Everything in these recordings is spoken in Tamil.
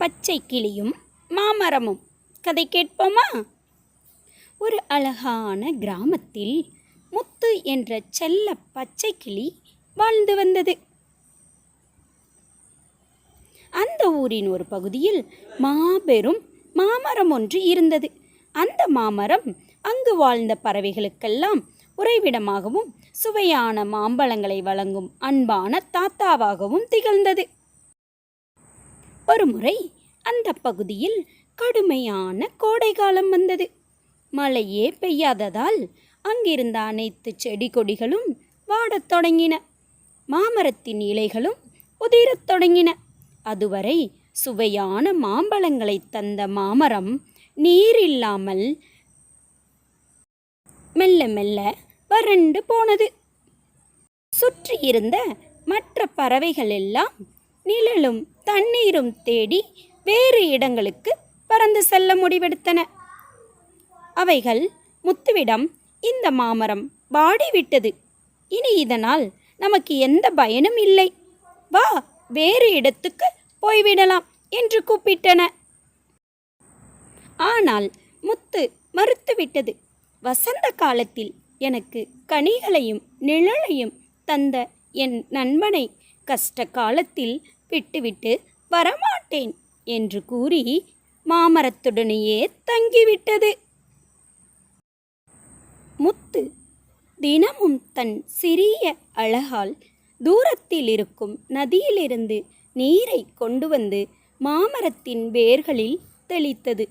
பச்சை கிளியும் மாமரமும். கதை கேட்போமா? ஒரு அழகான கிராமத்தில் முத்து என்ற செல்ல பச்சை கிளி வாழ்ந்து வந்தது. அந்த ஊரின் ஒரு பகுதியில் மாபெரும் மாமரம் ஒன்று இருந்தது. அந்த மாமரம் அங்கு வாழ்ந்த பறவைகளுக்கெல்லாம் உறைவிடமாகவும் சுவையான மாம்பழங்களை வழங்கும் அன்பான தாத்தாவாகவும் திகழ்ந்தது. ஒருமுறை அந்த பகுதியில் கடுமையான கோடை காலம் வந்தது. மழையே பெய்யாததால் அங்கிருந்த அனைத்து செடி கொடிகளும் வாடத் தொடங்கின. மாமரத்தின் இலைகளும் உதிரத் தொடங்கின. அதுவரை சுவையான மாம்பழங்களை தந்த மாமரம் நீர் இல்லாமல் மெல்ல மெல்ல வறண்டு போனது. சுற்றியிருந்த மற்ற பறவைகள் எல்லாம் நிழலும் தண்ணீரும் தேடி வேறு இடங்களுக்கு பறந்து செல்ல முடிவெடுத்தன. அவைகள் முத்துவிடம், இந்த மாமரம் வாடிவிட்டது, இனி இதனால் நமக்கு எந்த பயனும் இல்லை, வா வேறு இடத்துக்கு போய்விடலாம் என்று கூப்பிட்டன. ஆனால் முத்து மறுத்துவிட்டது. வசந்த காலத்தில் எனக்கு கனிகளையும் நிழலையும் தந்த என் நண்பனை கஷ்ட காலத்தில் விட்டுவிட்டு வரமாட்டேன் என்று கூறி மாமரத்துடனேயே தங்கிவிட்டது. முத்து தினமும் தன் சிறிய அழகால் தூரத்தில் இருக்கும் நதியிலிருந்து நீரை கொண்டு வந்து மாமரத்தின் வேர்களில் தெளித்தது.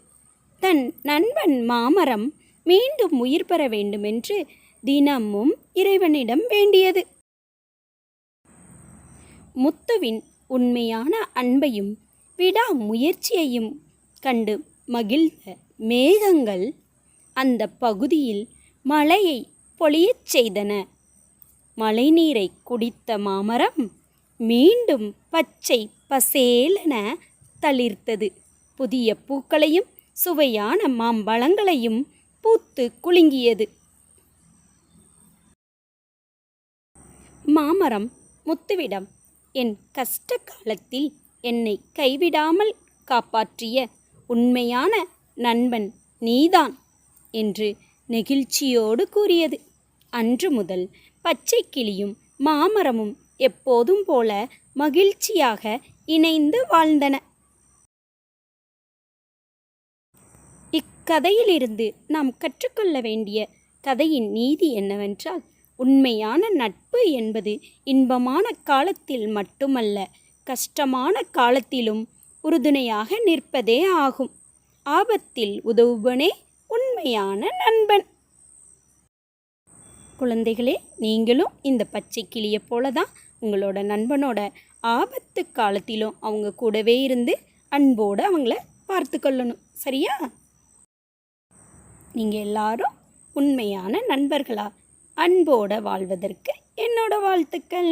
தன் நண்பன் மாமரம் மீண்டும் உயிர் பெற வேண்டுமென்று தினமும் இறைவனிடம் வேண்டியது. முத்துவின் உண்மையான அன்பையும் விடாமுயற்சியையும் கண்டு மகிழ்ந்த மேகங்கள் அந்த பகுதியில் மழையை பொழியச் செய்தன. மழைநீரை குடித்த மாமரம் மீண்டும் பச்சை பசேலென தளிர்த்தது. புதிய பூக்களையும் சுவையான மாம்பழங்களையும் பூத்து குலுங்கியது. மாமரம் முத்துவிடம், என் கஷ்ட காலத்தில் என்னை கைவிடாமல் காப்பாற்றிய உண்மையான நண்பன் நீதான் என்று நெகிழ்ச்சியோடு கூறியது. அன்று முதல் பச்சை கிளியும் மாமரமும் எப்போதும் போல மகிழ்ச்சியாக இணைந்து வாழ்ந்தன. இக்கதையிலிருந்து நாம் கற்றுக்கொள்ள வேண்டிய கதையின் நீதி என்னவென்றால், உண்மையான நட்பு என்பது இன்பமான காலத்தில் மட்டுமல்ல, கஷ்டமான காலத்திலும் உறுதுணையாக நிற்பதே ஆகும். ஆபத்தில் உதவுபவனே உண்மையான நண்பன். குழந்தைகளே, நீங்களும் இந்த பச்சை கிளியை போல தான் உங்களோட நண்பனோட ஆபத்து காலத்திலும் அவங்க கூடவே இருந்து அன்போடு அவங்கள பார்த்து கொள்ளணும். சரியா? நீங்கள் எல்லாரும் உண்மையான நண்பர்களா அன்போடு வாழ்வதற்கு என்னோட வாழ்த்துக்கள்.